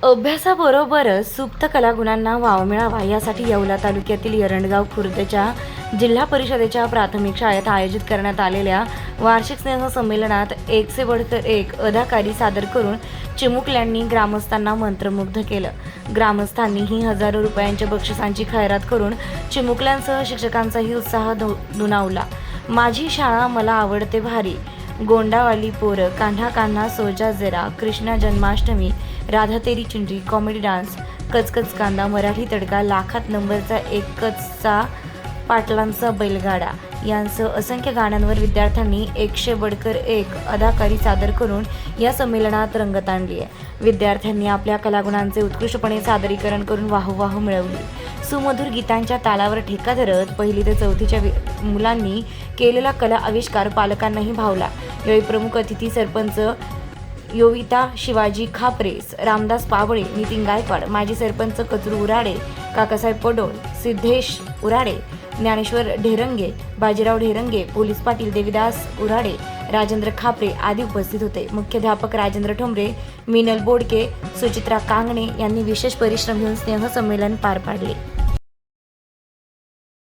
अभ्यासाबरोबरच सुप्त कलागुणांना वाव मिळावा यासाठी येवला तालुक्यातील एरंडगाव खुर्दच्या जिल्हा परिषदेच्या प्राथमिक शाळेत आयोजित करण्यात आलेल्या वार्षिक स्नेहसंमेलनात एक से बढ़कर एक अदाकारी सादर करून चिमुकल्यांनी ग्रामस्थांना मंत्रमुग्ध केलं। ग्रामस्थांनीही हजारो रुपयांच्या बक्षिसांची खैरात करून चिमुकल्यांसह शिक्षकांचाही उत्साह दुणावला। माझी शाळा मला आवडते भारी, गोंडावाली पोरं, कान्हा कान्हा सोजा जरा, कृष्णा जन्माष्टमी, राधा तेरी चिंडी, कॉमेडी डान्स, कचकच कांदा, मराठी तडका, लाखात नंबरचा एकचा पाटलांचा बैलगाडा यांसह असंख्य गाण्यांवर विद्यार्थ्यांनी एक से बढ़कर एक अदाकारी सादर करून या संमेलनात रंगत आणली आहे। विद्यार्थ्यांनी आपल्या कलागुणांचे उत्कृष्टपणे सादरीकरण करून वाहवाह मिळवली। सुमधुर गीतांच्या तालावर ठेका धरत पहिली ते चौथीच्या मुलांनी केलेला कला आविष्कार पालकांनाही भावला। यावेळी प्रमुख अतिथी सरपंच योविता शिवाजी खापरे, रामदास पावळे, नितीन गायकवाड, माजी सरपंच कचरू उराडे, काकासाहेब पडोळ, सिद्धेश उराडे, ज्ञानेश्वर ढेरंगे, बाजीराव ढेरंगे, पोलीस पाटील देविदास उराडे, राजेंद्र खापरे आदी उपस्थित होते। मुख्याध्यापक राजेंद्र ठोंबरे, मीनल बोडके, सुचित्रा कांगणे यांनी विशेष परिश्रम घेऊन स्नेहसंमेलन पार पाडले।